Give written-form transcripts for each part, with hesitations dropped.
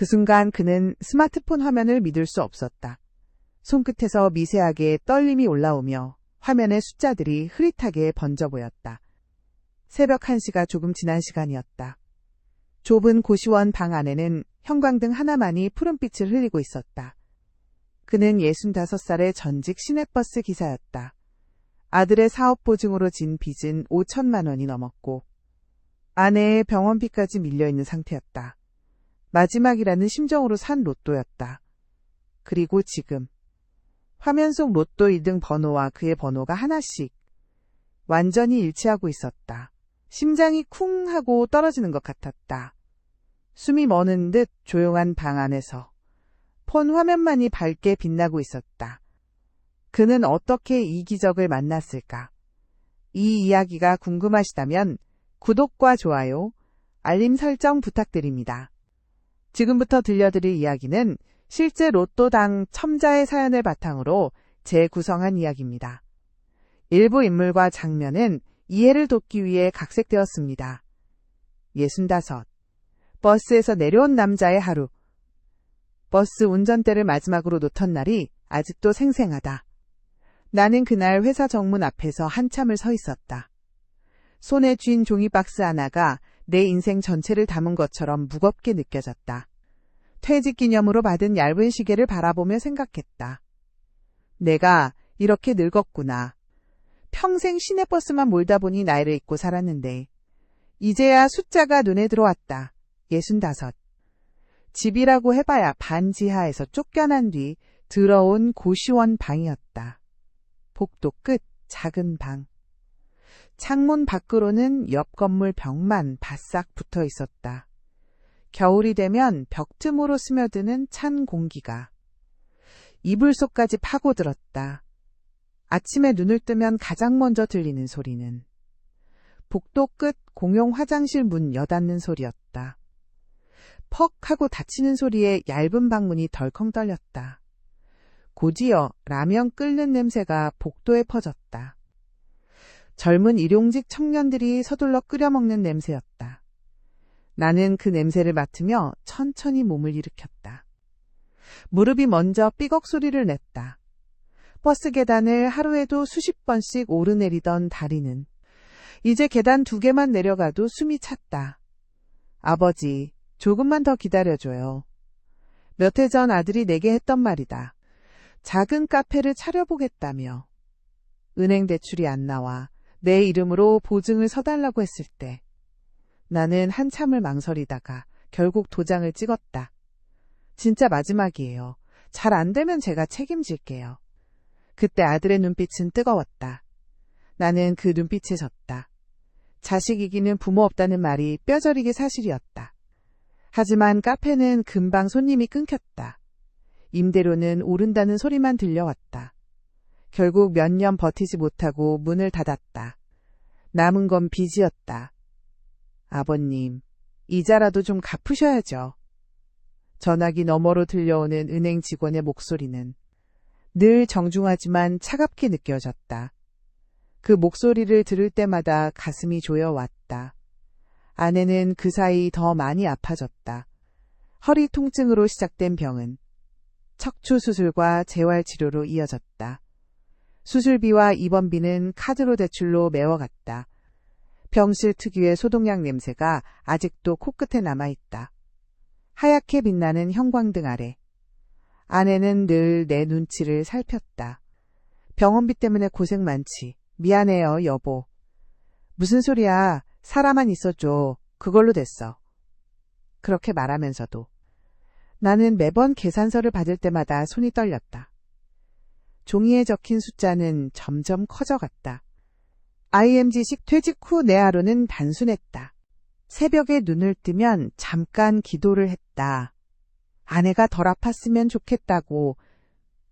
그 순간 그는 스마트폰 화면을 믿을 수 없었다. 손끝에서 미세하게 떨림이 올라오며 화면의 숫자들이 흐릿하게 번져 보였다. 새벽 1시가 조금 지난 시간이었다. 좁은 고시원 방 안에는 형광등 하나만이 푸른빛을 흘리고 있었다. 그는 65살의 전직 시내버스 기사였다. 아들의 사업 보증으로 진 빚은 5천만 원이 넘었고 아내의 병원비까지 밀려있는 상태였다. 마지막이라는 심정으로 산 로또였다. 그리고 지금 화면 속 로또 2등 번호와 그의 번호가 하나씩 완전히 일치하고 있었다. 심장이 쿵 하고 떨어지는 것 같았다. 숨이 멎는 듯 조용한 방 안에서 폰 화면만이 밝게 빛나고 있었다. 그는 어떻게 이 기적을 만났을까? 이 이야기가 궁금하시다면 구독과 좋아요, 알림 설정 부탁드립니다. 지금부터 들려드릴 이야기는 실제 로또당 첨자의 사연을 바탕으로 재구성한 이야기입니다. 일부 인물과 장면은 이해를 돕기 위해 각색되었습니다. 65. 버스에서 내려온 남자의 하루. 버스 운전대를 마지막으로 놓던 날이 아직도 생생하다. 나는 그날 회사 정문 앞에서 한참을 서 있었다. 손에 쥔 종이박스 하나가 내 인생 전체를 담은 것처럼 무겁게 느껴졌다. 퇴직 기념으로 받은 얇은 시계를 바라보며 생각했다. 내가 이렇게 늙었구나. 평생 시내버스만 몰다 보니 나이를 잊고 살았는데 이제야 숫자가 눈에 들어왔다. 65. 집이라고 해봐야 반지하에서 쫓겨난 뒤 들어온 고시원 방이었다. 복도 끝 작은 방. 창문 밖으로는 옆 건물 벽만 바싹 붙어 있었다. 겨울이 되면 벽 틈으로 스며드는 찬 공기가 이불 속까지 파고들었다. 아침에 눈을 뜨면 가장 먼저 들리는 소리는 복도 끝 공용 화장실 문 여닫는 소리였다. 퍽 하고 닫히는 소리에 얇은 방문이 덜컹 떨렸다. 곧이어 라면 끓는 냄새가 복도에 퍼졌다. 젊은 일용직 청년들이 서둘러 끓여 먹는 냄새였다. 나는 그 냄새를 맡으며 천천히 몸을 일으켰다. 무릎이 먼저 삐걱 소리를 냈다. 버스 계단을 하루에도 수십 번씩 오르내리던 다리는 이제 계단 2개만 내려가도 숨이 찼다. 아버지, 조금만 더 기다려줘요. 몇 해 전 아들이 내게 했던 말이다. 작은 카페를 차려보겠다며. 은행 대출이 안 나와 내 이름으로 보증을 서달라고 했을 때 나는 한참을 망설이다가 결국 도장을 찍었다. 진짜 마지막이에요. 잘 안 되면 제가 책임질게요. 그때 아들의 눈빛은 뜨거웠다. 나는 그 눈빛에 졌다. 자식 이기는 부모 없다는 말이 뼈저리게 사실이었다. 하지만 카페는 금방 손님이 끊겼다. 임대료는 오른다는 소리만 들려왔다. 결국 몇 년 버티지 못하고 문을 닫았다. 남은 건 빚이었다. 아버님, 이자라도 좀 갚으셔야죠. 전화기 너머로 들려오는 은행 직원의 목소리는 늘 정중하지만 차갑게 느껴졌다. 그 목소리를 들을 때마다 가슴이 조여왔다. 아내는 그 사이 더 많이 아파졌다. 허리 통증으로 시작된 병은 척추 수술과 재활치료로 이어졌다. 수술비와 입원비는 카드로 대출로 메워갔다. 병실 특유의 소독약 냄새가 아직도 코끝에 남아있다. 하얗게 빛나는 형광등 아래 아내는 늘 내 눈치를 살폈다. 병원비 때문에 고생 많지. 미안해요, 여보. 무슨 소리야. 사람만 있어줘. 그걸로 됐어. 그렇게 말하면서도 나는 매번 계산서를 받을 때마다 손이 떨렸다. 종이에 적힌 숫자는 점점 커져갔다. IMG식 퇴직 후 내 하루는 단순했다. 새벽에 눈을 뜨면 잠깐 기도를 했다. 아내가 덜 아팠으면 좋겠다고,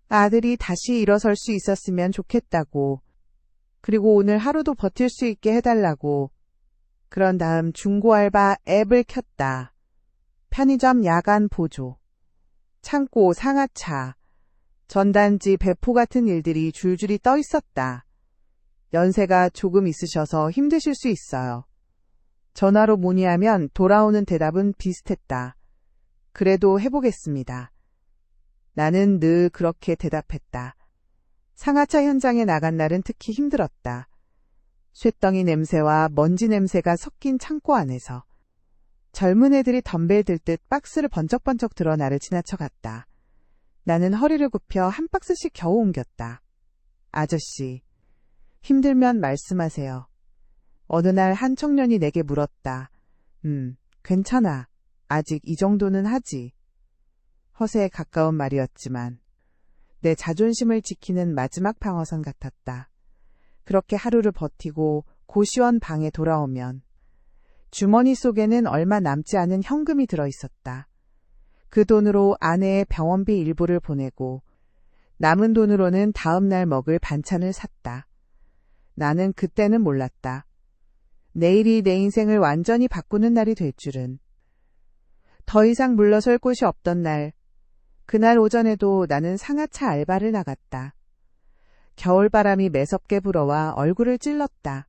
아들이 다시 일어설 수 있었으면 좋겠다고, 그리고 오늘 하루도 버틸 수 있게 해달라고. 그런 다음 중고알바 앱을 켰다. 편의점 야간 보조, 창고 상하차, 전단지 배포 같은 일들이 줄줄이 떠 있었다. 연세가 조금 있으셔서 힘드실 수 있어요. 전화로 문의하면 돌아오는 대답은 비슷했다. 그래도 해보겠습니다. 나는 늘 그렇게 대답했다. 상하차 현장에 나간 날은 특히 힘들었다. 쇳덩이 냄새와 먼지 냄새가 섞인 창고 안에서 젊은 애들이 덤벨 들듯 박스를 번쩍번쩍 들어 나를 지나쳐갔다. 나는 허리를 굽혀 한 박스씩 겨우 옮겼다. 아저씨, 힘들면 말씀하세요. 어느 날 한 청년이 내게 물었다. 괜찮아. 아직 이 정도는 하지. 허세에 가까운 말이었지만 내 자존심을 지키는 마지막 방어선 같았다. 그렇게 하루를 버티고 고시원 방에 돌아오면 주머니 속에는 얼마 남지 않은 현금이 들어있었다. 그 돈으로 아내의 병원비 일부를 보내고 남은 돈으로는 다음 날 먹을 반찬을 샀다. 나는 그때는 몰랐다. 내일이 내 인생을 완전히 바꾸는 날이 될 줄은. 더 이상 물러설 곳이 없던 날, 그날 오전에도 나는 상하차 알바를 나갔다. 겨울바람이 매섭게 불어와 얼굴을 찔렀다.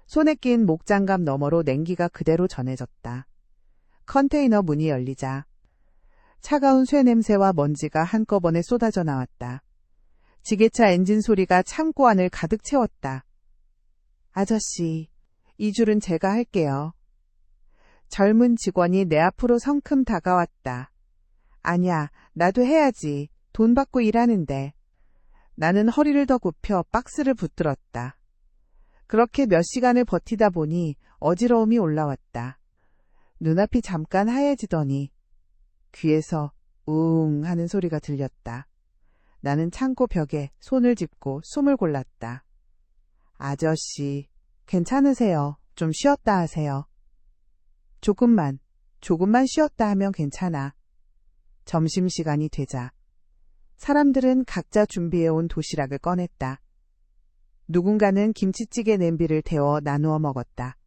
손에 낀 목장갑 너머로 냉기가 그대로 전해졌다. 컨테이너 문이 열리자 차가운 쇠 냄새와 먼지가 한꺼번에 쏟아져 나왔다. 지게차 엔진 소리가 창고 안을 가득 채웠다. 아저씨, 이 줄은 제가 할게요. 젊은 직원이 내 앞으로 성큼 다가왔다. 아니야, 나도 해야지. 돈 받고 일하는데. 나는 허리를 더 굽혀 박스를 붙들었다. 그렇게 몇 시간을 버티다 보니 어지러움이 올라왔다. 눈앞이 잠깐 하얘지더니 귀에서 우웅 하는 소리가 들렸다. 나는 창고 벽에 손을 짚고 숨을 골랐다. 아저씨, 괜찮으세요? 좀 쉬었다 하세요. 조금만 쉬었다 하면 괜찮아. 점심시간이 되자 사람들은 각자 준비해온 도시락을 꺼냈다. 누군가는 김치찌개 냄비를 데워 나누어 먹었다.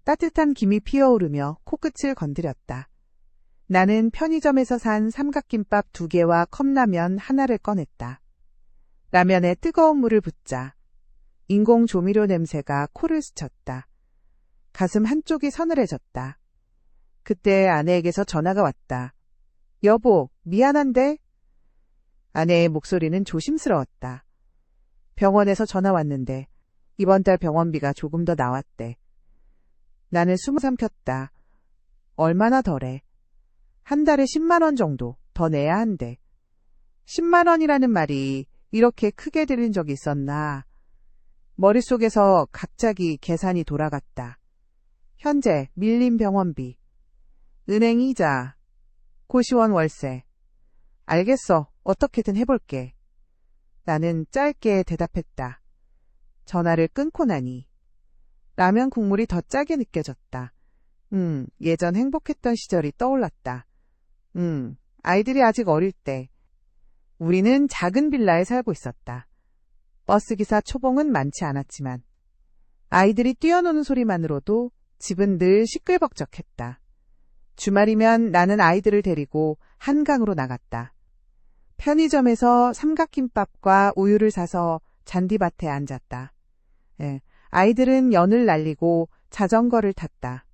따뜻한 김이 피어오르며 코끝을 건드렸다. 나는 편의점에서 산 삼각김밥 2개와 컵라면 하나를 꺼냈다. 라면에 뜨거운 물을 붓자 인공 조미료 냄새가 코를 스쳤다. 가슴 한쪽이 서늘해졌다. 그때 아내에게서 전화가 왔다. 여보, 미안한데? 아내의 목소리는 조심스러웠다. 병원에서 전화 왔는데 이번 달 병원비가 조금 더 나왔대. 나는 숨을 삼켰다. 얼마나 덜해? 한 달에 10만 원 정도 더 내야 한대. 10만 원이라는 말이 이렇게 크게 들린 적이 있었나? 머릿속에서 갑자기 계산이 돌아갔다. 현재 밀린 병원비, 은행 이자, 고시원 월세. 알겠어. 어떻게든 해볼게. 나는 짧게 대답했다. 전화를 끊고 나니 라면 국물이 더 짜게 느껴졌다. 예전 행복했던 시절이 떠올랐다. 아이들이 아직 어릴 때 우리는 작은 빌라에 살고 있었다. 버스기사 초봉은 많지 않았지만 아이들이 뛰어노는 소리만으로도 집은 늘 시끌벅적했다. 주말이면 나는 아이들을 데리고 한강으로 나갔다. 편의점에서 삼각김밥과 우유를 사서 잔디밭에 앉았다. 아이들은 연을 날리고 자전거를 탔다.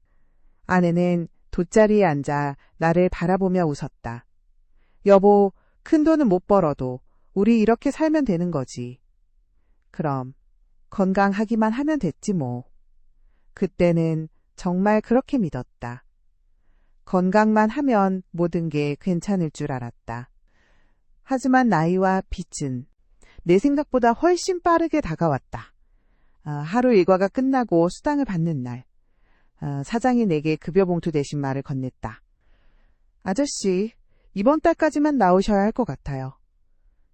아내는 돗자리에 앉아 나를 바라보며 웃었다. 여보, 큰 돈은 못 벌어도 우리 이렇게 살면 되는 거지. 그럼 건강하기만 하면 됐지 뭐. 그때는 정말 그렇게 믿었다. 건강만 하면 모든 게 괜찮을 줄 알았다. 하지만 나이와 빚은 내 생각보다 훨씬 빠르게 다가왔다. 하루 일과가 끝나고 수당을 받는 날, 사장이 내게 급여 봉투 대신 말을 건넸다. 아저씨, 이번 달까지만 나오셔야 할 것 같아요.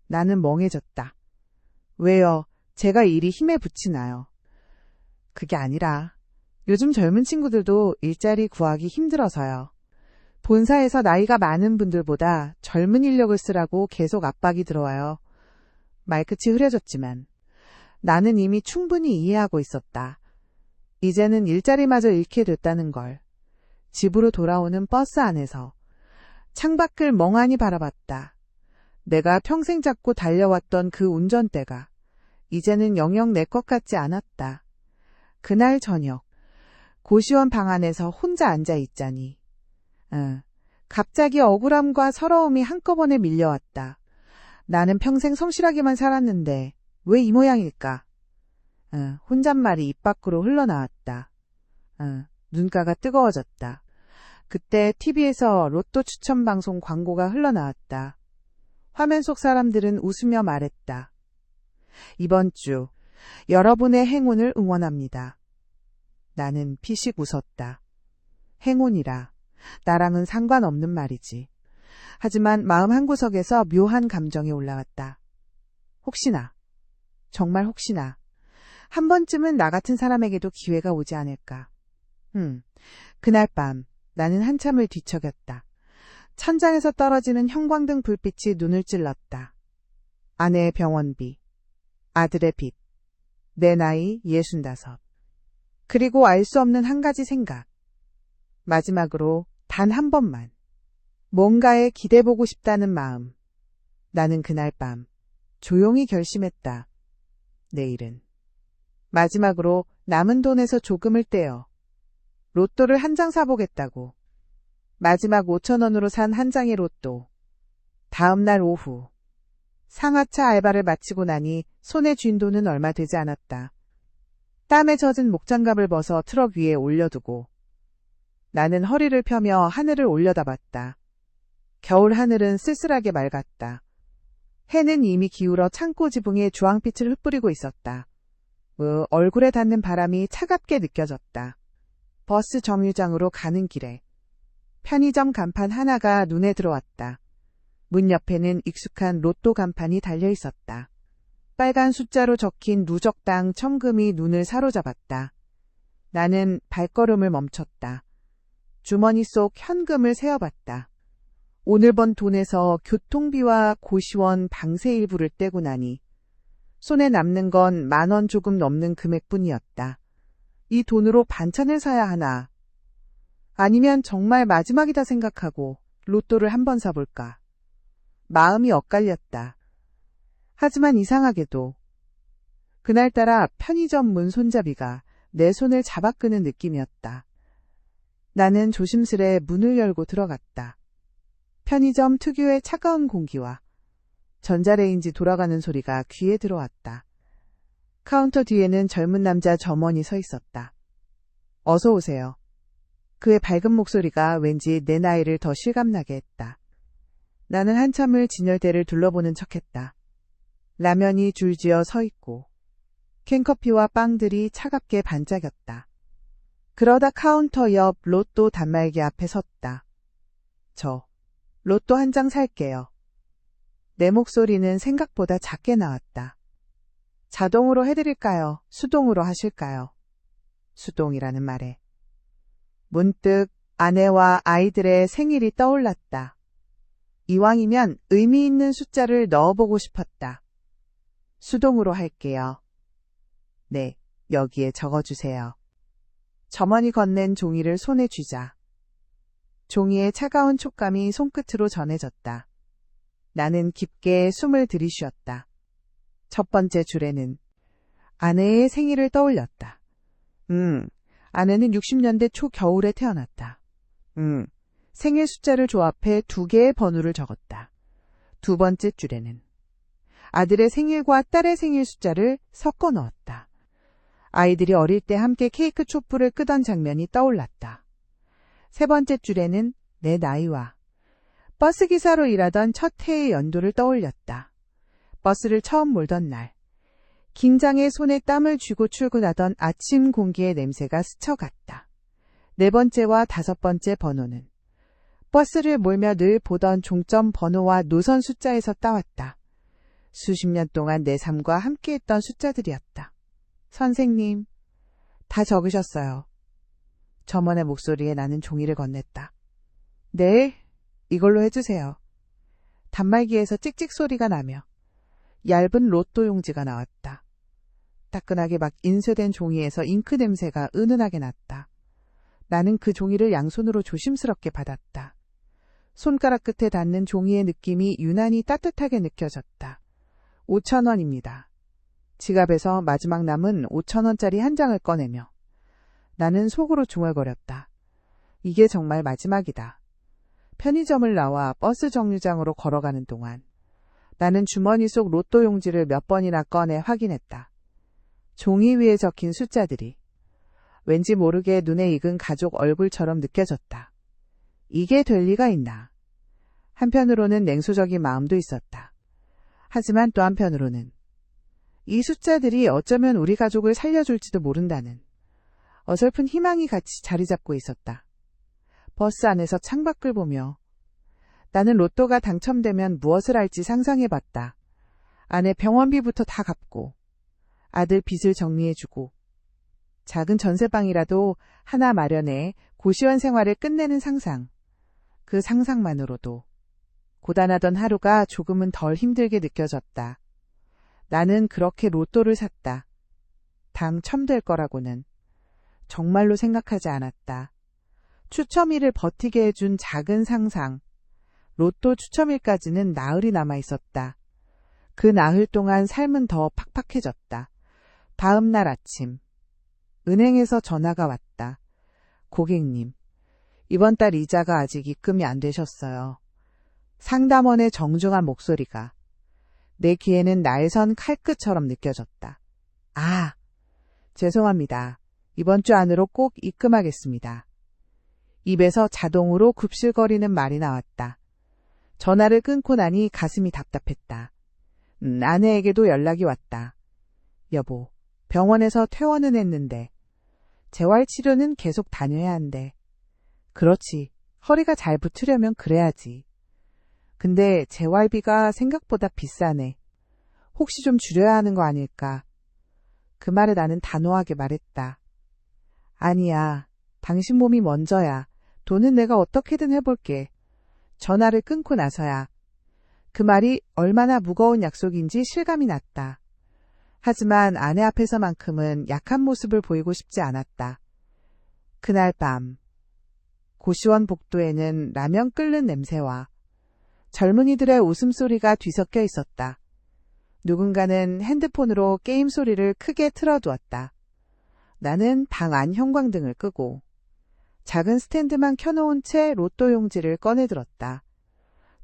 나는 멍해졌다. 왜요? 제가 일이 힘에 부치나요? 그게 아니라 요즘 젊은 친구들도 일자리 구하기 힘들어서요. 본사에서 나이가 많은 분들보다 젊은 인력을 쓰라고 계속 압박이 들어와요. 말끝이 흐려졌지만 나는 이미 충분히 이해하고 있었다. 이제는 일자리마저 잃게 됐다는 걸. 집으로 돌아오는 버스 안에서 창밖을 멍하니 바라봤다. 내가 평생 잡고 달려왔던 그 운전대가 이제는 영영 내 것 같지 않았다. 그날 저녁 고시원 방 안에서 혼자 앉아 있자니 갑자기 억울함과 서러움이 한꺼번에 밀려왔다. 나는 평생 성실하게만 살았는데 왜 이 모양일까? 혼잣말이 입 밖으로 흘러나왔다. 눈가가 뜨거워졌다. 그때 TV에서 로또 추천 방송 광고가 흘러나왔다. 화면 속 사람들은 웃으며 말했다. 이번 주 여러분의 행운을 응원합니다. 나는 피식 웃었다. 행운이라. 나랑은 상관없는 말이지. 하지만 마음 한구석에서 묘한 감정이 올라왔다. 혹시나, 정말 혹시나, 한 번쯤은 나 같은 사람에게도 기회가 오지 않을까. 그날 밤 나는 한참을 뒤척였다. 천장에서 떨어지는 형광등 불빛이 눈을 찔렀다. 아내의 병원비, 아들의 빚, 내 나이 65. 그리고 알 수 없는 한 가지 생각. 마지막으로 단 한 번만 뭔가에 기대보고 싶다는 마음. 나는 그날 밤 조용히 결심했다. 내일은 마지막으로 남은 돈에서 조금을 떼어 로또를 한 장 사보겠다고. 마지막 5,000원으로 산 한 장의 로또. 다음 날 오후 상하차 알바를 마치고 나니 손에 쥔 돈은 얼마 되지 않았다. 땀에 젖은 목장갑을 벗어 트럭 위에 올려두고 나는 허리를 펴며 하늘을 올려다봤다. 겨울 하늘은 쓸쓸하게 맑았다. 해는 이미 기울어 창고 지붕에 주황빛을 흩뿌리고 있었다. 얼굴에 닿는 바람이 차갑게 느껴졌다. 버스 정류장으로 가는 길에 편의점 간판 하나가 눈에 들어왔다. 문 옆에는 익숙한 로또 간판이 달려 있었다. 빨간 숫자로 적힌 누적당 천금이 눈을 사로잡았다. 나는 발걸음을 멈췄다. 주머니 속 현금을 세어봤다. 오늘 번 돈에서 교통비와 고시원 방세 일부를 떼고 나니 손에 남는 건 10,000원 조금 넘는 금액뿐이었다. 이 돈으로 반찬을 사야 하나? 아니면 정말 마지막이다 생각하고 로또를 한번 사볼까? 마음이 엇갈렸다. 하지만 이상하게도 그날따라 편의점 문 손잡이가 내 손을 잡아 끄는 느낌이었다. 나는 조심스레 문을 열고 들어갔다. 편의점 특유의 차가운 공기와 전자레인지 돌아가는 소리가 귀에 들어왔다. 카운터 뒤에는 젊은 남자 점원이 서 있었다. 어서 오세요. 그의 밝은 목소리가 왠지 내 나이를 더 실감나게 했다. 나는 한참을 진열대를 둘러보는 척했다. 라면이 줄지어 서 있고 캔커피와 빵들이 차갑게 반짝였다. 그러다 카운터 옆 로또 단말기 앞에 섰다. 저 로또 한 장 살게요. 내 목소리는 생각보다 작게 나왔다. 자동으로 해드릴까요? 수동으로 하실까요? 수동이라는 말에 문득 아내와 아이들의 생일이 떠올랐다. 이왕이면 의미 있는 숫자를 넣어보고 싶었다. 수동으로 할게요. 네, 여기에 적어주세요. 점원이 건넨 종이를 손에 쥐자 종이의 차가운 촉감이 손끝으로 전해졌다. 나는 깊게 숨을 들이쉬었다. 첫 번째 줄에는 아내의 생일을 떠올렸다. 아내는 60년대 초겨울에 태어났다. 생일 숫자를 조합해 2개의 번호를 적었다. 두 번째 줄에는 아들의 생일과 딸의 생일 숫자를 섞어 넣었다. 아이들이 어릴 때 함께 케이크 촛불을 끄던 장면이 떠올랐다. 세 번째 줄에는 내 나이와 버스기사로 일하던 첫 해의 연도를 떠올렸다. 버스를 처음 몰던 날, 긴장에 손에 땀을 쥐고 출근하던 아침 공기의 냄새가 스쳐갔다. 네 번째와 다섯 번째 번호는 버스를 몰며 늘 보던 종점 번호와 노선 숫자에서 따왔다. 수십 년 동안 내 삶과 함께했던 숫자들이었다. 선생님, 다 적으셨어요. 점원의 목소리에 나는 종이를 건넸다. 네, 이걸로 해주세요. 단말기에서 찍찍 소리가 나며 얇은 로또 용지가 나왔다. 따끈하게 막 인쇄된 종이에서 잉크 냄새가 은은하게 났다. 나는 그 종이를 양손으로 조심스럽게 받았다. 손가락 끝에 닿는 종이의 느낌이 유난히 따뜻하게 느껴졌다. 5,000원입니다. 지갑에서 마지막 남은 5,000원짜리 한 장을 꺼내며 나는 속으로 중얼거렸다. 이게 정말 마지막이다. 편의점을 나와 버스 정류장으로 걸어가는 동안 나는 주머니 속 로또 용지를 몇 번이나 꺼내 확인했다. 종이 위에 적힌 숫자들이 왠지 모르게 눈에 익은 가족 얼굴처럼 느껴졌다. 이게 될 리가 있나. 한편으로는 냉소적인 마음도 있었다. 하지만 또 한편으로는 이 숫자들이 어쩌면 우리 가족을 살려줄지도 모른다는 어설픈 희망이 같이 자리 잡고 있었다. 버스 안에서 창밖을 보며 나는 로또가 당첨되면 무엇을 할지 상상해봤다. 아내 병원비부터 다 갚고 아들 빚을 정리해주고 작은 전세방이라도 하나 마련해 고시원 생활을 끝내는 상상. 그 상상만으로도 고단하던 하루가 조금은 덜 힘들게 느껴졌다. 나는 그렇게 로또를 샀다. 당첨될 거라고는 정말로 생각하지 않았다. 추첨일을 버티게 해준 작은 상상. 로또 추첨일까지는 나흘이 남아 있었다. 그 나흘 동안 삶은 더 팍팍해졌다. 다음 날 아침 은행에서 전화가 왔다. 고객님, 이번 달 이자가 아직 입금이 안 되셨어요. 상담원의 정중한 목소리가 내 귀에는 날선 칼끝처럼 느껴졌다. 아, 죄송합니다. 이번 주 안으로 꼭 입금하겠습니다. 입에서 자동으로 굽실거리는 말이 나왔다. 전화를 끊고 나니 가슴이 답답했다. 아내에게도 연락이 왔다. 여보, 병원에서 퇴원은 했는데 재활치료는 계속 다녀야 한대. 그렇지. 허리가 잘 붙으려면 그래야지. 근데 재활비가 생각보다 비싸네. 혹시 좀 줄여야 하는 거 아닐까? 그 말에 나는 단호하게 말했다. 아니야. 당신 몸이 먼저야. 돈은 내가 어떻게든 해볼게. 전화를 끊고 나서야 그 말이 얼마나 무거운 약속인지 실감이 났다. 하지만 아내 앞에서만큼은 약한 모습을 보이고 싶지 않았다. 그날 밤 고시원 복도에는 라면 끓는 냄새와 젊은이들의 웃음소리가 뒤섞여 있었다. 누군가는 핸드폰으로 게임 소리를 크게 틀어두었다. 나는 방 안 형광등을 끄고 작은 스탠드만 켜놓은 채 로또 용지를 꺼내들었다.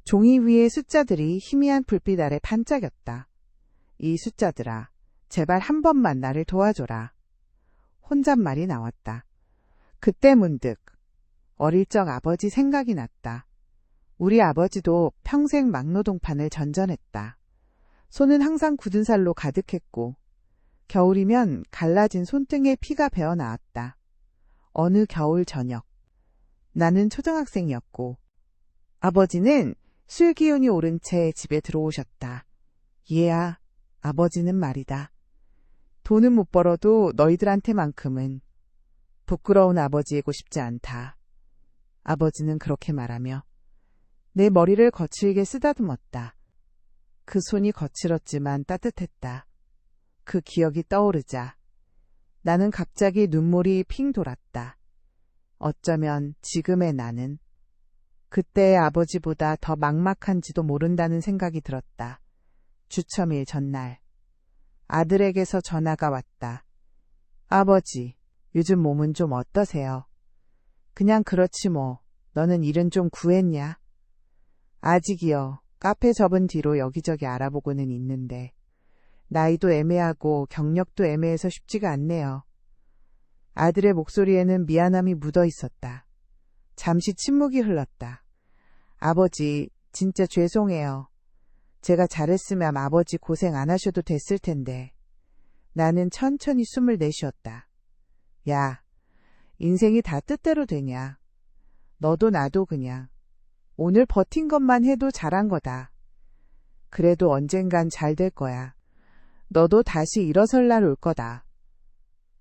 종이 위의 숫자들이 희미한 불빛 아래 반짝였다. 이 숫자들아, 제발 한 번만 나를 도와줘라. 혼잣말이 나왔다. 그때 문득 어릴 적 아버지 생각이 났다. 우리 아버지도 평생 막노동판을 전전했다. 손은 항상 굳은 살로 가득했고 겨울이면 갈라진 손등에 피가 배어 나왔다. 어느 겨울 저녁 나는 초등학생이었고 아버지는 술 기운이 오른 채 집에 들어오셨다. 얘야, 아버지는 말이다. 돈은 못 벌어도 너희들한테만큼은 부끄러운 아버지이고 싶지 않다. 아버지는 그렇게 말하며 내 머리를 거칠게 쓰다듬었다. 그 손이 거칠었지만 따뜻했다. 그 기억이 떠오르자 나는 갑자기 눈물이 핑 돌았다. 어쩌면 지금의 나는 그때의 아버지보다 더 막막한지도 모른다는 생각이 들었다. 추첨일 전날 아들에게서 전화가 왔다. 아버지, 요즘 몸은 좀 어떠세요? 그냥 그렇지 뭐. 너는 일은 좀 구했냐? 아직이요. 카페 접은 뒤로 여기저기 알아보고는 있는데 나이도 애매하고 경력도 애매해서 쉽지가 않네요. 아들의 목소리에는 미안함이 묻어 있었다. 잠시 침묵이 흘렀다. 아버지, 진짜 죄송해요. 제가 잘했으면 아버지 고생 안 하셔도 됐을 텐데. 나는 천천히 숨을 내쉬었다. 야, 인생이 다 뜻대로 되냐. 너도 나도 그냥 오늘 버틴 것만 해도 잘한 거다. 그래도 언젠간 잘 될 거야. 너도 다시 일어설 날 올 거다.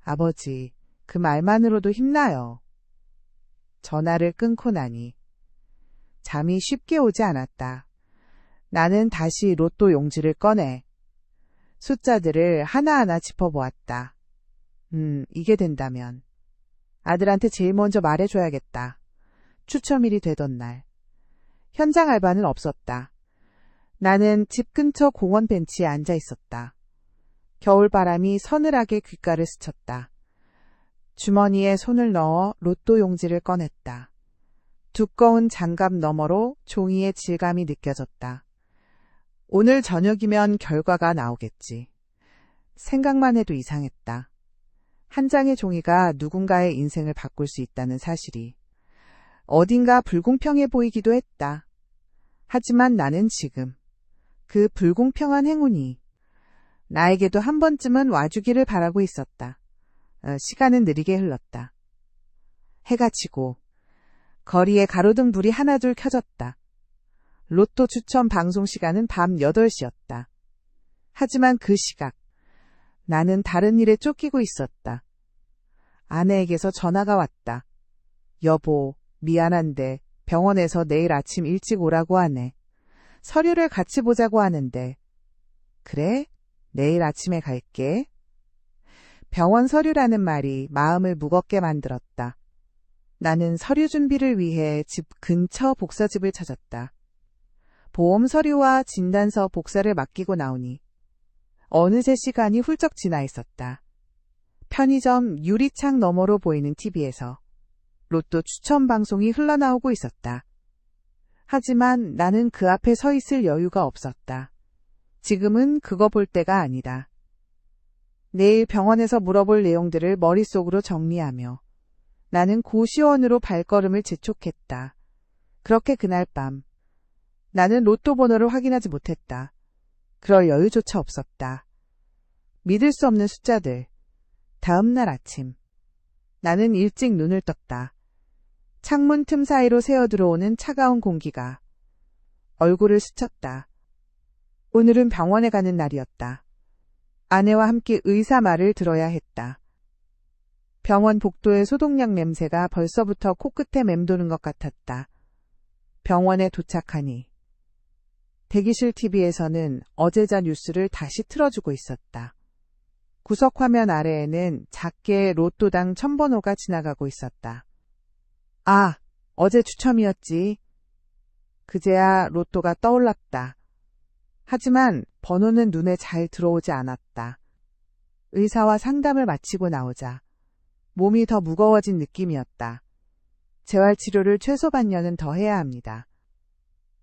아버지, 그 말만으로도 힘나요. 전화를 끊고 나니 잠이 쉽게 오지 않았다. 나는 다시 로또 용지를 꺼내 숫자들을 하나하나 짚어보았다. 이게 된다면 아들한테 제일 먼저 말해줘야겠다. 추첨일이 되던 날 현장 알바는 없었다. 나는 집 근처 공원 벤치에 앉아 있었다. 겨울바람이 서늘하게 귓가를 스쳤다. 주머니에 손을 넣어 로또 용지를 꺼냈다. 두꺼운 장갑 너머로 종이의 질감이 느껴졌다. 오늘 저녁이면 결과가 나오겠지. 생각만 해도 이상했다. 한 장의 종이가 누군가의 인생을 바꿀 수 있다는 사실이 어딘가 불공평해 보이기도 했다. 하지만 나는 지금 그 불공평한 행운이 나에게도 한 번쯤은 와주기를 바라고 있었다. 시간은 느리게 흘렀다. 해가 지고 거리에 가로등 불이 하나둘 켜졌다. 로또 추첨 방송 시간은 밤 8시였다. 하지만 그 시각 나는 다른 일에 쫓기고 있었다. 아내에게서 전화가 왔다. 여보, 미안한데 병원에서 내일 아침 일찍 오라고 하네. 서류를 같이 보자고 하는데. 그래? 내일 아침에 갈게. 병원 서류라는 말이 마음을 무겁게 만들었다. 나는 서류 준비를 위해 집 근처 복사집을 찾았다. 보험 서류와 진단서 복사를 맡기고 나오니 어느새 시간이 훌쩍 지나 있었다. 편의점 유리창 너머로 보이는 TV에서 로또 추첨 방송이 흘러나오고 있었다. 하지만 나는 그 앞에 서 있을 여유가 없었다. 지금은 그거 볼 때가 아니다. 내일 병원에서 물어볼 내용들을 머릿속으로 정리하며 나는 고시원으로 발걸음을 재촉했다. 그렇게 그날 밤 나는 로또 번호를 확인하지 못했다. 그럴 여유조차 없었다. 믿을 수 없는 숫자들. 다음 날 아침 나는 일찍 눈을 떴다. 창문 틈 사이로 새어들어오는 차가운 공기가 얼굴을 스쳤다. 오늘은 병원에 가는 날이었다. 아내와 함께 의사 말을 들어야 했다. 병원 복도의 소독약 냄새가 벌써부터 코끝에 맴도는 것 같았다. 병원에 도착하니 대기실 TV에서는 어제자 뉴스를 다시 틀어주고 있었다. 구석 화면 아래에는 작게 로또당 1000번호가 지나가고 있었다. 아, 어제 추첨이었지. 그제야 로또가 떠올랐다. 하지만 번호는 눈에 잘 들어오지 않았다. 의사와 상담을 마치고 나오자 몸이 더 무거워진 느낌이었다. 재활치료를 최소 반년은 더 해야 합니다.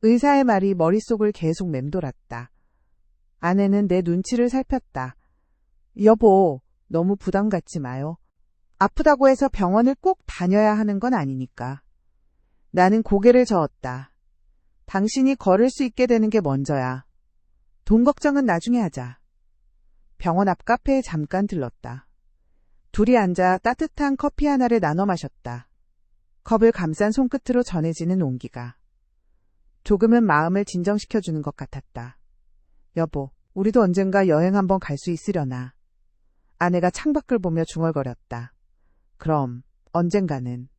의사의 말이 머릿속을 계속 맴돌았다. 아내는 내 눈치를 살폈다. 여보, 너무 부담 갖지 마요. 아프다고 해서 병원을 꼭 다녀야 하는 건 아니니까. 나는 고개를 저었다. 당신이 걸을 수 있게 되는 게 먼저야. 돈 걱정은 나중에 하자. 병원 앞 카페에 잠깐 들렀다. 둘이 앉아 따뜻한 커피 하나를 나눠 마셨다. 컵을 감싼 손끝으로 전해지는 온기가 조금은 마음을 진정시켜주는 것 같았다. 여보, 우리도 언젠가 여행 한번 갈 수 있으려나. 아내가 창밖을 보며 중얼거렸다. 그럼 언젠가는.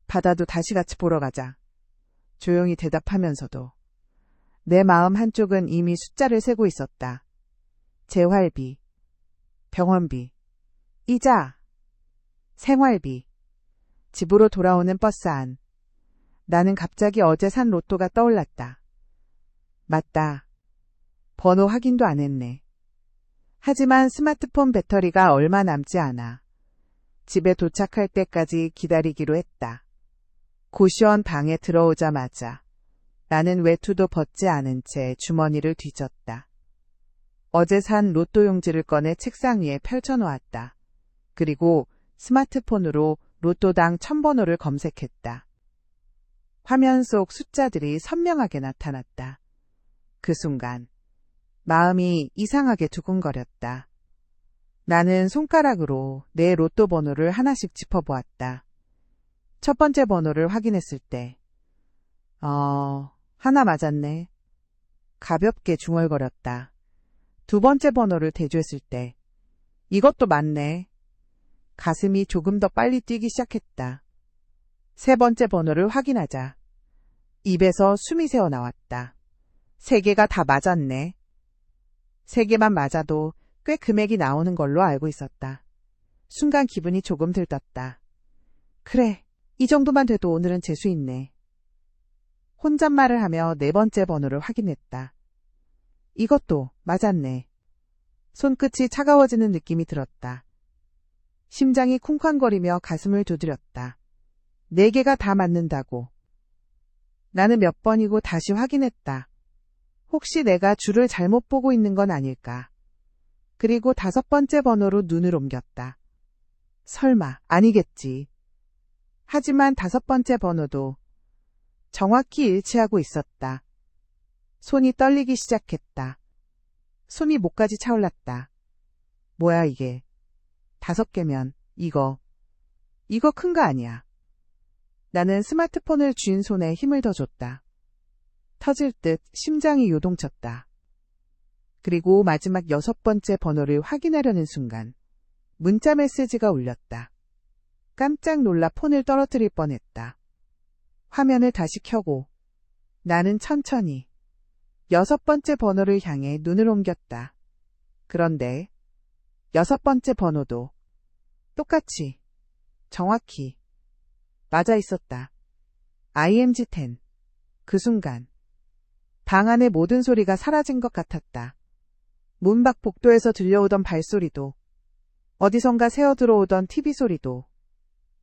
바다도 다시 같이 보러 가자. 조용히 대답하면서도 내 마음 한쪽은 이미 숫자를 세고 있었다. 재활비, 병원비, 이자, 생활비, 집으로 돌아오는 버스 안. 나는 갑자기 어제 산 로또가 떠올랐다. 맞다. 번호 확인도 안 했네. 하지만 스마트폰 배터리가 얼마 남지 않아. 집에 도착할 때까지 기다리기로 했다. 고시원 방에 들어오자마자 나는 외투도 벗지 않은 채 주머니를 뒤졌다. 어제 산 로또 용지를 꺼내 책상 위에 펼쳐놓았다. 그리고 스마트폰으로 로또당 1000번호를 검색했다. 화면 속 숫자들이 선명하게 나타났다. 그 순간 마음이 이상하게 두근거렸다. 나는 손가락으로 내 로또 번호를 하나씩 짚어보았다. 첫 번째 번호를 확인했을 때 하나 맞았네. 가볍게 중얼거렸다. 두 번째 번호를 대조했을 때 이것도 맞네. 가슴이 조금 더 빨리 뛰기 시작했다. 세 번째 번호를 확인하자 입에서 숨이 새어 나왔다. 세 개가 다 맞았네. 세 개만 맞아도 꽤 금액이 나오는 걸로 알고 있었다. 순간 기분이 조금 들떴다. 그래, 이 정도만 돼도 오늘은 재수 있네. 혼잣말을 하며 네 번째 번호를 확인했다. 이것도 맞았네. 손끝이 차가워지는 느낌이 들었다. 심장이 쿵쾅거리며 가슴을 두드렸다. 네 개가 다 맞는다고. 나는 몇 번이고 다시 확인했다. 혹시 내가 줄을 잘못 보고 있는 건 아닐까. 그리고 5번째 번호로 눈을 옮겼다. 설마 아니겠지. 하지만 5번째 번호도 정확히 일치하고 있었다. 손이 떨리기 시작했다. 숨이 목까지 차올랐다. 뭐야 이게. 5개면 이거 큰 거 아니야. 나는 스마트폰을 쥔 손에 힘을 더 줬다. 터질 듯 심장이 요동쳤다. 그리고 마지막 6번째 번호를 확인하려는 순간 문자 메시지가 울렸다. 깜짝 놀라 폰을 떨어뜨릴 뻔했다. 화면을 다시 켜고 나는 천천히 6번째 번호를 향해 눈을 옮겼다. 그런데 6번째 번호도 똑같이 정확히 맞아 있었다. IMG10. 그 순간 방 안의 모든 소리가 사라진 것 같았다. 문 밖 복도에서 들려오던 발소리도 어디선가 새어들어오던 TV 소리도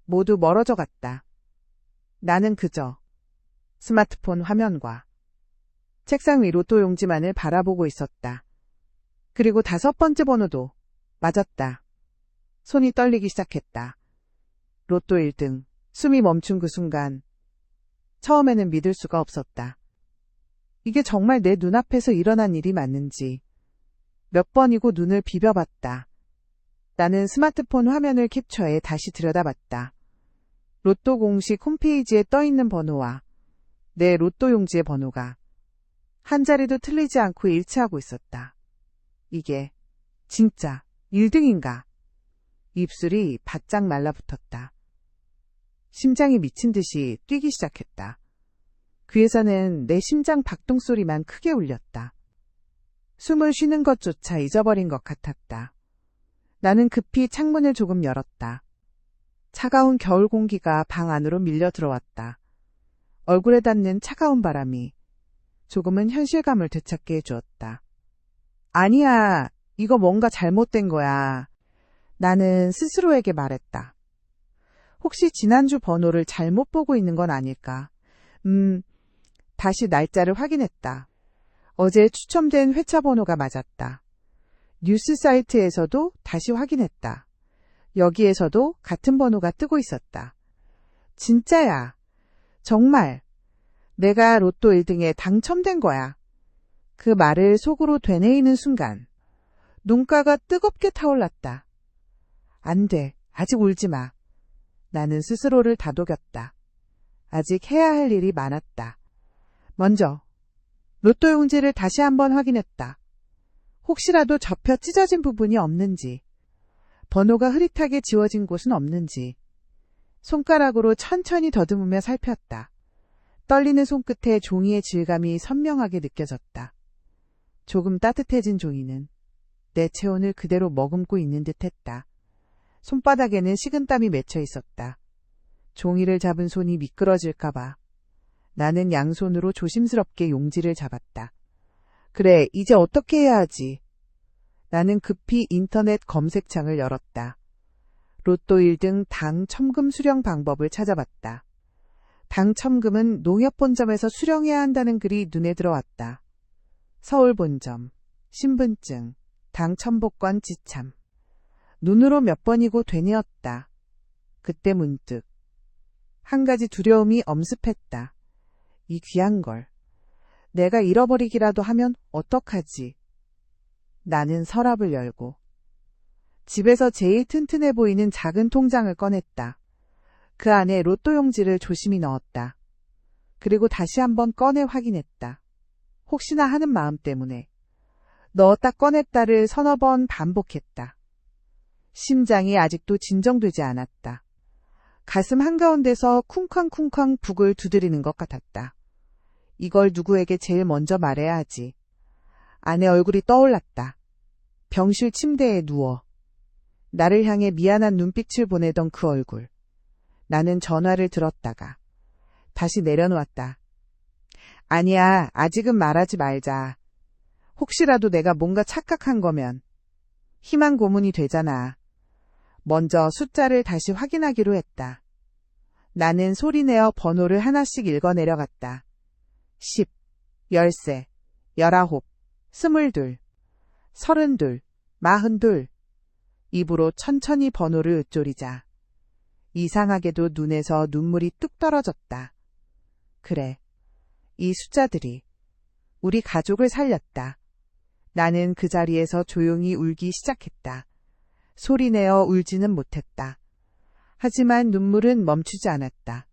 모두 멀어져 갔다. 나는 그저 스마트폰 화면과 책상 위 로또 용지만을 바라보고 있었다. 그리고 5번째 번호도 맞았다. 손이 떨리기 시작했다. 로또 1등. 숨이 멈춘 그 순간 처음에는 믿을 수가 없었다. 이게 정말 내 눈앞에서 일어난 일이 맞는지 몇 번이고 눈을 비벼봤다. 나는 스마트폰 화면을 캡처해 다시 들여다봤다. 로또 공식 홈페이지에 떠있는 번호와 내 로또 용지의 번호가 한 자리도 틀리지 않고 일치하고 있었다. 이게 진짜 1등인가? 입술이 바짝 말라붙었다. 심장이 미친 듯이 뛰기 시작했다. 귀에서는 내 심장 박동 소리만 크게 울렸다. 숨을 쉬는 것조차 잊어버린 것 같았다. 나는 급히 창문을 조금 열었다. 차가운 겨울 공기가 방 안으로 밀려 들어왔다. 얼굴에 닿는 차가운 바람이 조금은 현실감을 되찾게 해주었다. 아니야, 이거 뭔가 잘못된 거야. 나는 스스로에게 말했다. 혹시 지난주 번호를 잘못 보고 있는 건 아닐까? 다시 날짜를 확인했다. 어제 추첨된 회차 번호가 맞았다. 뉴스 사이트에서도 다시 확인했다. 여기에서도 같은 번호가 뜨고 있었다. 진짜야. 정말. 내가 로또 1등에 당첨된 거야. 그 말을 속으로 되뇌이는 순간 눈가가 뜨겁게 타올랐다. 안 돼. 아직 울지 마. 나는 스스로를 다독였다. 아직 해야 할 일이 많았다. 먼저 로또 용지를 다시 한번 확인했다. 혹시라도 접혀 찢어진 부분이 없는지, 번호가 흐릿하게 지워진 곳은 없는지 손가락으로 천천히 더듬으며 살폈다. 떨리는 손끝에 종이의 질감이 선명하게 느껴졌다. 조금 따뜻해진 종이는 내 체온을 그대로 머금고 있는 듯했다. 손바닥에는 식은땀이 맺혀 있었다. 종이를 잡은 손이 미끄러질까봐 나는 양손으로 조심스럽게 용지를 잡았다. 그래, 이제 어떻게 해야 하지? 나는 급히 인터넷 검색창을 열었다. 로또 1등 당첨금 수령 방법을 찾아봤다. 당첨금은 농협본점에서 수령해야 한다는 글이 눈에 들어왔다. 서울본점, 신분증, 당첨복권 지참. 눈으로 몇 번이고 되뇌었다. 그때 문득 한 가지 두려움이 엄습했다. 이 귀한 걸 내가 잃어버리기라도 하면 어떡하지? 나는 서랍을 열고 집에서 제일 튼튼해 보이는 작은 통장을 꺼냈다. 그 안에 로또 용지를 조심히 넣었다. 그리고 다시 한번 꺼내 확인했다. 혹시나 하는 마음 때문에 넣었다 꺼냈다를 서너 번 반복했다. 심장이 아직도 진정되지 않았다. 가슴 한가운데서 쿵쾅쿵쾅 북을 두드리는 것 같았다. 이걸 누구에게 제일 먼저 말해야 하지. 아내 얼굴이 떠올랐다. 병실 침대에 누워 나를 향해 미안한 눈빛을 보내던 그 얼굴. 나는 전화를 들었다가 다시 내려놓았다. 아니야, 아직은 말하지 말자. 혹시라도 내가 뭔가 착각한 거면 희망 고문이 되잖아. 먼저 숫자를 다시 확인하기로 했다. 나는 소리내어 번호를 하나씩 읽어 내려갔다. 10, 13, 19, 22, 32, 42. 입으로 천천히 번호를 읊조리자 이상하게도 눈에서 눈물이 뚝 떨어졌다. 그래, 이 숫자들이 우리 가족을 살렸다. 나는 그 자리에서 조용히 울기 시작했다. 소리내어 울지는 못했다. 하지만 눈물은 멈추지 않았다.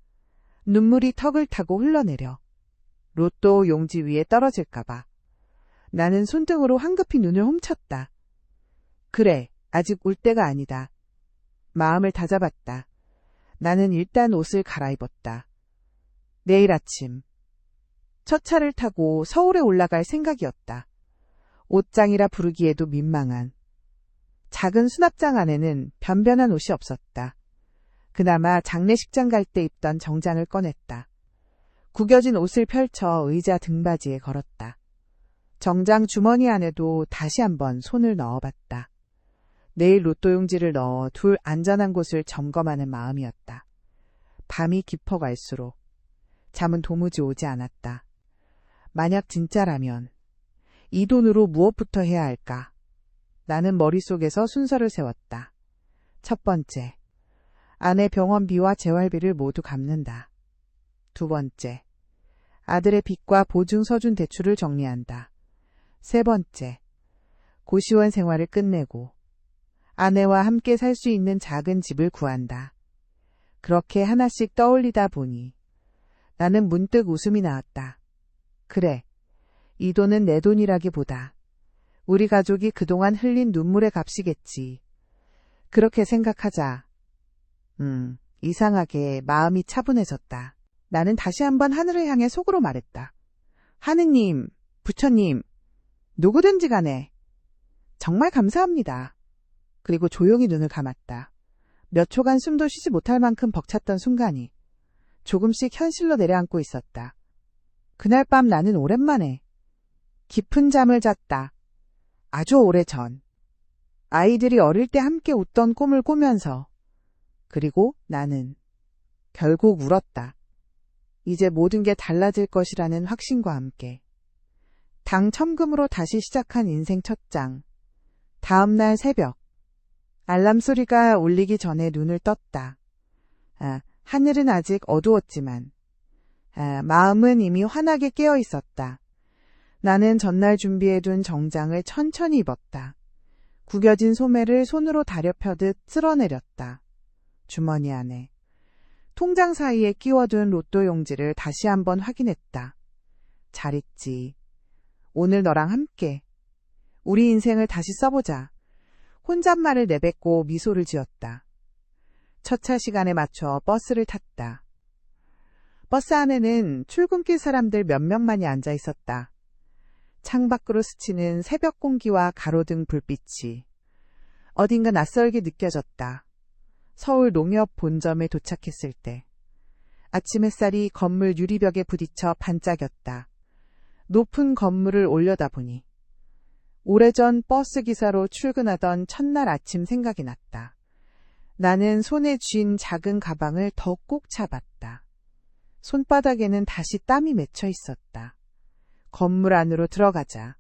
눈물이 턱을 타고 흘러내려 로또 용지 위에 떨어질까봐. 나는 손등으로 황급히 눈을 훔쳤다. 그래, 아직 울 때가 아니다. 마음을 다잡았다. 나는 일단 옷을 갈아입었다. 내일 아침 첫 차를 타고 서울에 올라갈 생각이었다. 옷장이라 부르기에도 민망한 작은 수납장 안에는 변변한 옷이 없었다. 그나마 장례식장 갈 때 입던 정장을 꺼냈다. 구겨진 옷을 펼쳐 의자 등받이에 걸었다. 정장 주머니 안에도 다시 한번 손을 넣어봤다. 내일 로또 용지를 넣어 둘 안전한 곳을 점검하는 마음이었다. 밤이 깊어갈수록 잠은 도무지 오지 않았다. 만약 진짜라면 이 돈으로 무엇부터 해야 할까? 나는 머릿속에서 순서를 세웠다. 첫 번째, 아내 병원비와 재활비를 모두 갚는다. 두 번째, 아들의 빚과 보증 서준 대출을 정리한다. 세 번째, 고시원 생활을 끝내고 아내와 함께 살 수 있는 작은 집을 구한다. 그렇게 하나씩 떠올리다 보니 나는 문득 웃음이 나왔다. 그래, 이 돈은 내 돈이라기보다 우리 가족이 그동안 흘린 눈물의 값이겠지. 그렇게 생각하자 이상하게 마음이 차분해졌다. 나는 다시 한번 하늘을 향해 속으로 말했다. 하느님, 부처님, 누구든지 간에 정말 감사합니다. 그리고 조용히 눈을 감았다. 몇 초간 숨도 쉬지 못할 만큼 벅찼던 순간이 조금씩 현실로 내려앉고 있었다. 그날 밤 나는 오랜만에 깊은 잠을 잤다. 아주 오래전. 아이들이 어릴 때 함께 웃던 꿈을 꾸면서. 그리고 나는 결국 울었다. 이제 모든 게 달라질 것이라는 확신과 함께. 당첨금으로 다시 시작한 인생 첫 장. 다음 날 새벽. 알람 소리가 울리기 전에 눈을 떴다. 하늘은 아직 어두웠지만 마음은 이미 환하게 깨어 있었다. 나는 전날 준비해둔 정장을 천천히 입었다. 구겨진 소매를 손으로 다려 펴듯 쓸어내렸다. 주머니 안에. 통장 사이에 끼워둔 로또 용지를 다시 한번 확인했다. 잘 있지. 오늘 너랑 함께. 우리 인생을 다시 써보자. 혼잣말을 내뱉고 미소를 지었다. 첫 차 시간에 맞춰 버스를 탔다. 버스 안에는 출근길 사람들 몇 명만이 앉아 있었다. 창밖으로 스치는 새벽 공기와 가로등 불빛이 어딘가 낯설게 느껴졌다. 서울 농협 본점에 도착했을 때 아침 햇살이 건물 유리벽에 부딪혀 반짝였다. 높은 건물을 올려다보니 오래전 버스 기사로 출근하던 첫날 아침 생각이 났다. 나는 손에 쥔 작은 가방을 더 꼭 잡았다. 손바닥에는 다시 땀이 맺혀 있었다. 건물 안으로 들어가자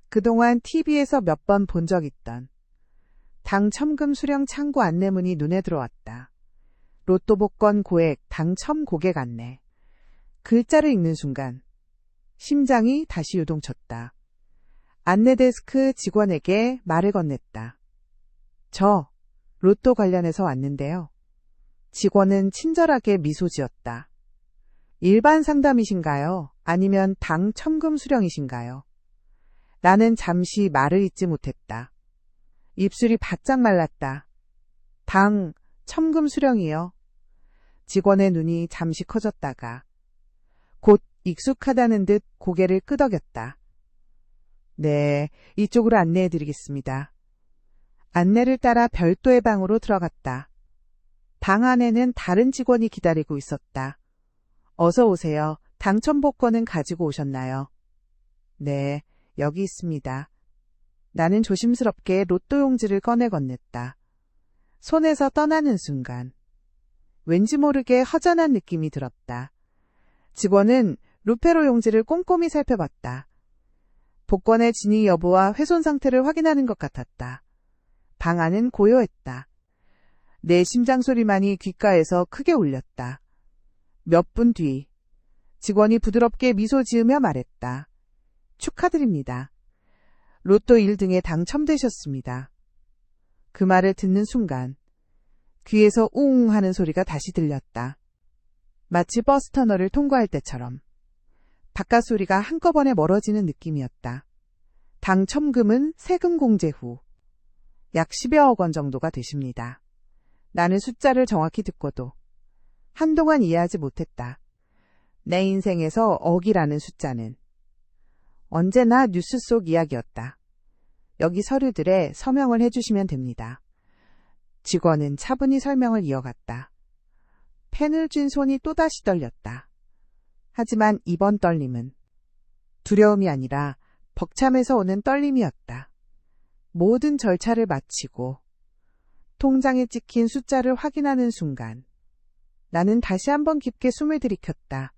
그동안 TV에서 몇 번 본 적 있던 당첨금 수령 창구 안내문이 눈에 들어왔다. 로또 복권 고액 당첨 고객 안내. 글자를 읽는 순간 심장이 다시 요동쳤다. 안내 데스크 직원에게 말을 건넸다. 저 로또 관련해서 왔는데요. 직원은 친절하게 미소 지었다. 일반 상담이신가요? 아니면 당첨금 수령이신가요? 나는 잠시 말을 잇지 못했다. 입술이 바짝 말랐다. 당첨금 수령이요. 직원의 눈이 잠시 커졌다가 곧 익숙하다는 듯 고개를 끄덕였다. 네, 이쪽으로 안내해드리겠습니다. 안내를 따라 별도의 방으로 들어갔다. 방 안에는 다른 직원이 기다리고 있었다. 어서 오세요. 당첨 복권은 가지고 오셨나요? 네, 여기 있습니다. 나는 조심스럽게 로또 용지를 꺼내 건넸다. 손에서 떠나는 순간 왠지 모르게 허전한 느낌이 들었다. 직원은 루페로 용지를 꼼꼼히 살펴봤다. 복권의 진위 여부와 훼손 상태를 확인하는 것 같았다. 방 안은 고요했다. 내 심장 소리만이 귓가에서 크게 울렸다. 몇 분 뒤 직원이 부드럽게 미소 지으며 말했다. 축하드립니다. 로또 1등에 당첨되셨습니다. 그 말을 듣는 순간 귀에서 우웅 하는 소리가 다시 들렸다. 마치 버스 터널을 통과할 때처럼 바깥 소리가 한꺼번에 멀어지는 느낌이었다. 당첨금은 세금 공제 후 약 10여억 원 정도가 되십니다. 나는 숫자를 정확히 듣고도 한동안 이해하지 못했다. 내 인생에서 억이라는 숫자는 언제나 뉴스 속 이야기였다. 여기 서류들에 서명을 해주시면 됩니다. 직원은 차분히 설명을 이어갔다. 펜을 쥔 손이 또다시 떨렸다. 하지만 이번 떨림은 두려움이 아니라 벅참에서 오는 떨림이었다. 모든 절차를 마치고 통장에 찍힌 숫자를 확인하는 순간 나는 다시 한번 깊게 숨을 들이켰다.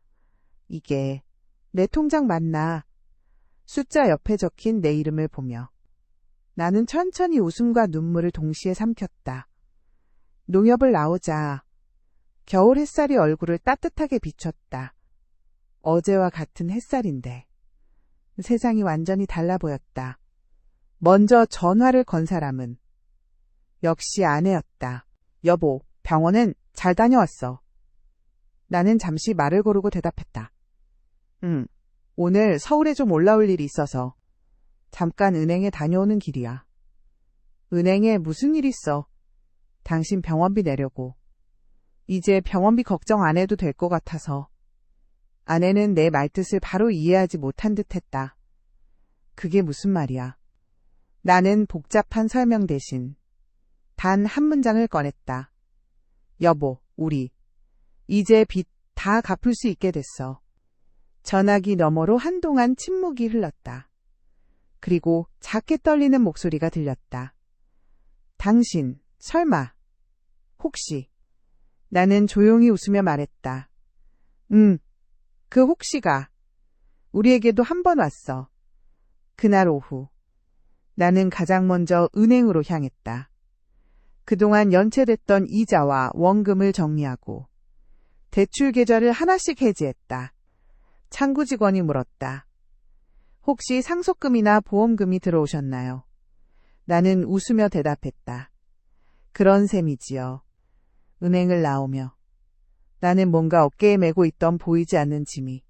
이게 내 통장 맞나? 숫자 옆에 적힌 내 이름을 보며 나는 천천히 웃음과 눈물을 동시에 삼켰다. 농협을 나오자 겨울 햇살이 얼굴을 따뜻하게 비췄다. 어제와 같은 햇살인데 세상이 완전히 달라 보였다. 먼저 전화를 건 사람은 역시 아내였다. 여보, 병원은 잘 다녀왔어. 나는 잠시 말을 고르고 대답했다. 오늘 서울에 좀 올라올 일이 있어서 잠깐 은행에 다녀오는 길이야. 은행에 무슨 일 있어? 당신 병원비 내려고. 이제 병원비 걱정 안 해도 될 것 같아서. 아내는 내 말뜻을 바로 이해하지 못한 듯했다. 그게 무슨 말이야? 나는 복잡한 설명 대신 단 한 문장을 꺼냈다. 여보, 우리 이제 빚 다 갚을 수 있게 됐어. 전화기 너머로 한동안 침묵이 흘렀다. 그리고 작게 떨리는 목소리가 들렸다. 당신, 설마, 혹시. 나는 조용히 웃으며 말했다. 그 혹시가 우리에게도 한 번 왔어. 그날 오후 나는 가장 먼저 은행으로 향했다. 그동안 연체됐던 이자와 원금을 정리하고 대출 계좌를 하나씩 해지했다. 창구 직원이 물었다. 혹시 상속금이나 보험금이 들어오셨나요? 나는 웃으며 대답했다. 그런 셈이지요. 은행을 나오며 나는 뭔가 어깨에 메고 있던 보이지 않는 짐이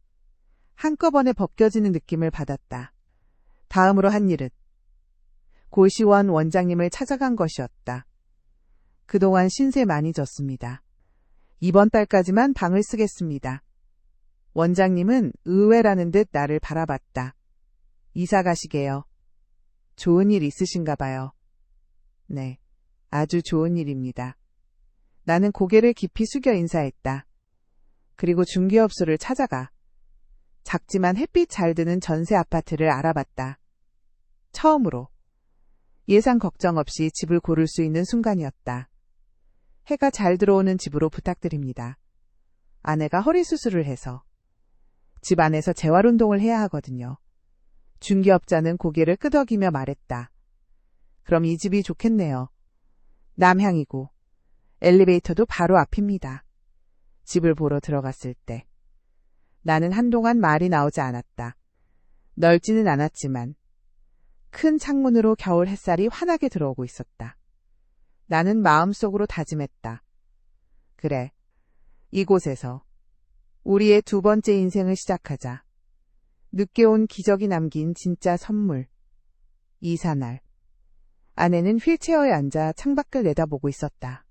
한꺼번에 벗겨지는 느낌을 받았다. 다음으로 한 일은 고시원 원장님을 찾아간 것이었다. 그동안 신세 많이 졌습니다. 이번 달까지만 방을 쓰겠습니다. 원장님은 의외라는 듯 나를 바라봤다. 이사 가시게요. 좋은 일 있으신가 봐요. 네, 아주 좋은 일입니다. 나는 고개를 깊이 숙여 인사했다. 그리고 중개업소를 찾아가 작지만 햇빛 잘 드는 전세 아파트를 알아봤다. 처음으로 예상 걱정 없이 집을 고를 수 있는 순간이었다. 해가 잘 들어오는 집으로 부탁드립니다. 아내가 허리 수술을 해서 집 안에서 재활운동을 해야 하거든요. 중개업자는 고개를 끄덕이며 말했다. 그럼 이 집이 좋겠네요. 남향이고 엘리베이터도 바로 앞입니다. 집을 보러 들어갔을 때 나는 한동안 말이 나오지 않았다. 넓지는 않았지만 큰 창문으로 겨울 햇살이 환하게 들어오고 있었다. 나는 마음속으로 다짐했다. 그래, 이곳에서 우리의 두 번째 인생을 시작하자. 늦게 온 기적이 남긴 진짜 선물. 이사날. 아내는 휠체어에 앉아 창밖을 내다보고 있었다.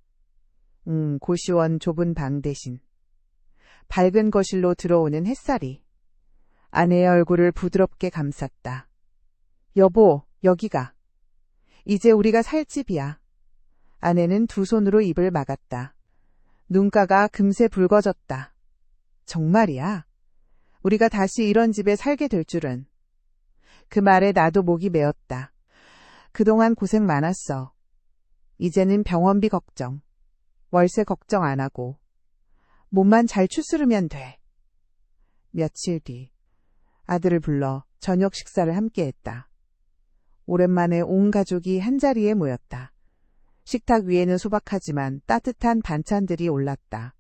고시원 좁은 방 대신 밝은 거실로 들어오는 햇살이 아내의 얼굴을 부드럽게 감쌌다. 여보, 여기가. 이제 우리가 살 집이야. 아내는 두 손으로 입을 막았다. 눈가가 금세 붉어졌다. 정말이야? 우리가 다시 이런 집에 살게 될 줄은. 그 말에 나도 목이 메었다. 그동안 고생 많았어. 이제는 병원비 걱정, 월세 걱정 안 하고 몸만 잘 추스르면 돼. 며칠 뒤 아들을 불러 저녁 식사를 함께 했다. 오랜만에 온 가족이 한자리에 모였다. 식탁 위에는 소박하지만 따뜻한 반찬들이 올랐다.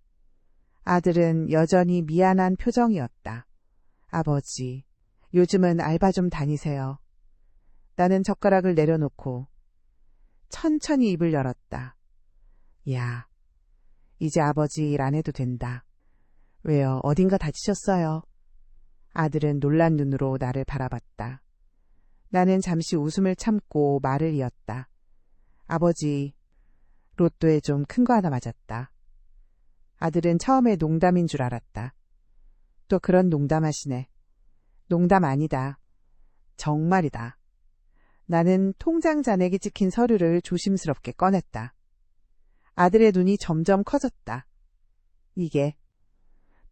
아들은 여전히 미안한 표정이었다. 아버지, 요즘은 알바 좀 다니세요. 나는 젓가락을 내려놓고 천천히 입을 열었다. 야, 이제 아버지 일 안 해도 된다. 왜요? 어딘가 다치셨어요? 아들은 놀란 눈으로 나를 바라봤다. 나는 잠시 웃음을 참고 말을 이었다. 아버지, 로또에 좀 큰 거 하나 맞았다. 아들은 처음에 농담인 줄 알았다. 또 그런 농담하시네. 농담 아니다. 정말이다. 나는 통장 잔액이 찍힌 서류를 조심스럽게 꺼냈다. 아들의 눈이 점점 커졌다. 이게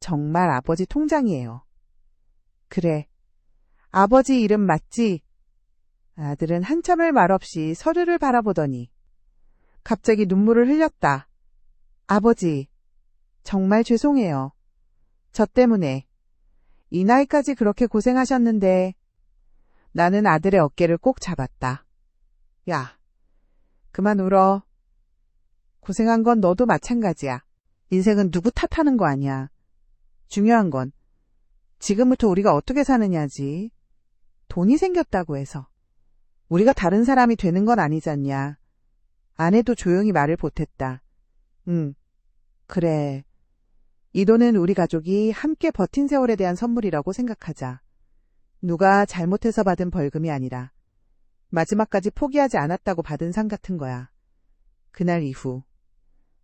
정말 아버지 통장이에요. 그래. 아버지 이름 맞지? 아들은 한참을 말없이 서류를 바라보더니 갑자기 눈물을 흘렸다. 아버지, 정말 죄송해요. 저 때문에. 이 나이까지 그렇게 고생하셨는데. 나는 아들의 어깨를 꼭 잡았다. 야, 그만 울어. 고생한 건 너도 마찬가지야. 인생은 누구 탓하는 거 아니야. 중요한 건 지금부터 우리가 어떻게 사느냐지. 돈이 생겼다고 해서 우리가 다른 사람이 되는 건 아니잖냐. 아내도 조용히 말을 보탰다. 그래. 이 돈은 우리 가족이 함께 버틴 세월에 대한 선물이라고 생각하자. 누가 잘못해서 받은 벌금이 아니라 마지막까지 포기하지 않았다고 받은 상 같은 거야. 그날 이후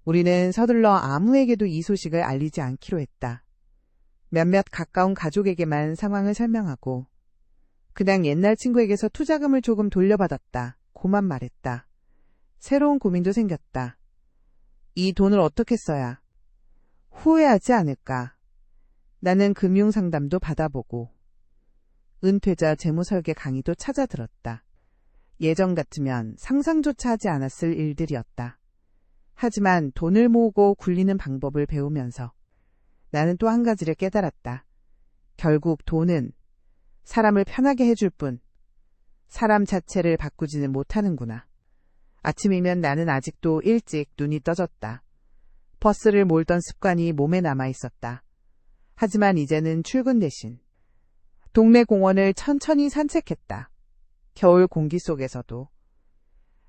우리는 서둘러 아무에게도 이 소식을 알리지 않기로 했다. 몇몇 가까운 가족에게만 상황을 설명하고 그냥 옛날 친구에게서 투자금을 조금 돌려받았다. 고만 말했다. 새로운 고민도 생겼다. 이 돈을 어떻게 써야 후회하지 않을까. 나는 금융상담도 받아보고 은퇴자 재무설계 강의도 찾아들었다. 예전 같으면 상상조차 하지 않았을 일들이었다. 하지만 돈을 모으고 굴리는 방법을 배우면서 나는 또 한 가지를 깨달았다. 결국 돈은 사람을 편하게 해줄 뿐 사람 자체를 바꾸지는 못하는구나. 아침이면 나는 아직도 일찍 눈이 떠졌다. 버스를 몰던 습관이 몸에 남아 있었다. 하지만 이제는 출근 대신 동네 공원을 천천히 산책했다. 겨울 공기 속에서도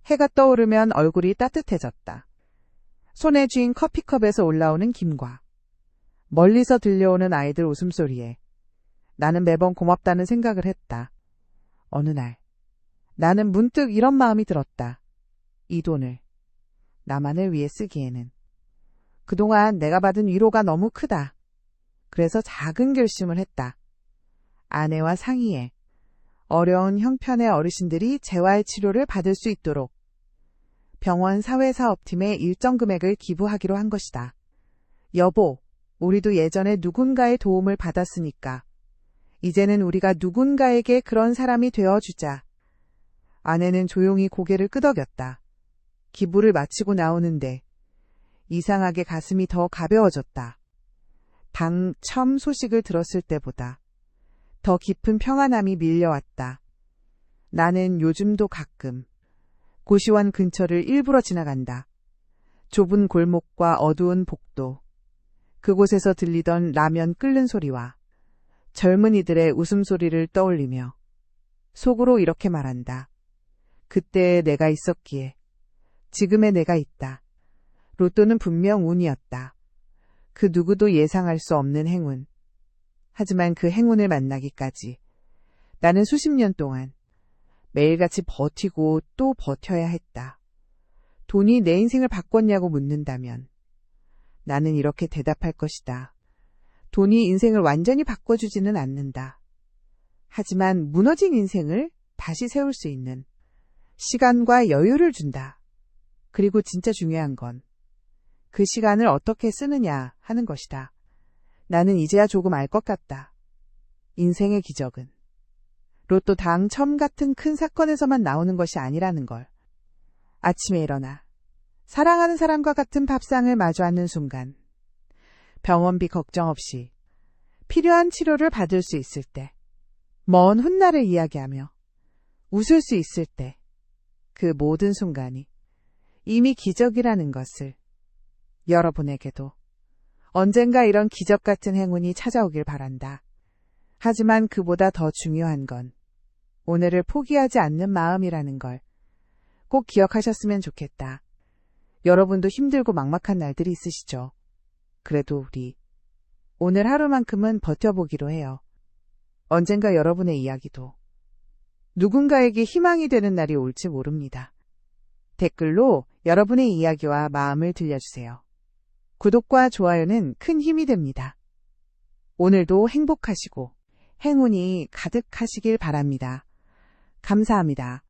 해가 떠오르면 얼굴이 따뜻해졌다. 손에 쥔 커피컵에서 올라오는 김과 멀리서 들려오는 아이들 웃음소리에 나는 매번 고맙다는 생각을 했다. 어느 날 나는 문득 이런 마음이 들었다. 이 돈을 나만을 위해 쓰기에는 그동안 내가 받은 위로가 너무 크다. 그래서 작은 결심을 했다. 아내와 상의해 어려운 형편의 어르신들이 재활 치료를 받을 수 있도록 병원 사회사업팀에 일정 금액을 기부하기로 한 것이다. 여보, 우리도 예전에 누군가의 도움을 받았으니까 이제는 우리가 누군가에게 그런 사람이 되어주자. 아내는 조용히 고개를 끄덕였다. 기부를 마치고 나오는데 이상하게 가슴이 더 가벼워졌다. 당첨 소식을 들었을 때보다 더 깊은 평안함이 밀려왔다. 나는 요즘도 가끔 고시원 근처를 일부러 지나간다. 좁은 골목과 어두운 복도, 그곳에서 들리던 라면 끓는 소리와 젊은이들의 웃음소리를 떠올리며 속으로 이렇게 말한다. 그때의 내가 있었기에 지금의 내가 있다. 로또는 분명 운이었다. 그 누구도 예상할 수 없는 행운. 하지만 그 행운을 만나기까지 나는 수십 년 동안 매일같이 버티고 또 버텨야 했다. 돈이 내 인생을 바꿨냐고 묻는다면 나는 이렇게 대답할 것이다. 돈이 인생을 완전히 바꿔주지는 않는다. 하지만 무너진 인생을 다시 세울 수 있는 시간과 여유를 준다. 그리고 진짜 중요한 건 그 시간을 어떻게 쓰느냐 하는 것이다. 나는 이제야 조금 알 것 같다. 인생의 기적은 로또 당첨 같은 큰 사건에서만 나오는 것이 아니라는 걸. 아침에 일어나 사랑하는 사람과 같은 밥상을 마주 앉는 순간 병원비 걱정 없이 필요한 치료를 받을 수 있을 때, 먼 훗날을 이야기하며 웃을 수 있을 때, 그 모든 순간이 이미 기적이라는 것을 여러분에게도 언젠가 이런 기적 같은 행운이 찾아오길 바란다. 하지만 그보다 더 중요한 건 오늘을 포기하지 않는 마음이라는 걸 꼭 기억하셨으면 좋겠다. 여러분도 힘들고 막막한 날들이 있으시죠? 그래도 우리 오늘 하루만큼은 버텨보기로 해요. 언젠가 여러분의 이야기도 누군가에게 희망이 되는 날이 올지 모릅니다. 댓글로 여러분의 이야기와 마음을 들려주세요. 구독과 좋아요는 큰 힘이 됩니다. 오늘도 행복하시고 행운이 가득하시길 바랍니다. 감사합니다.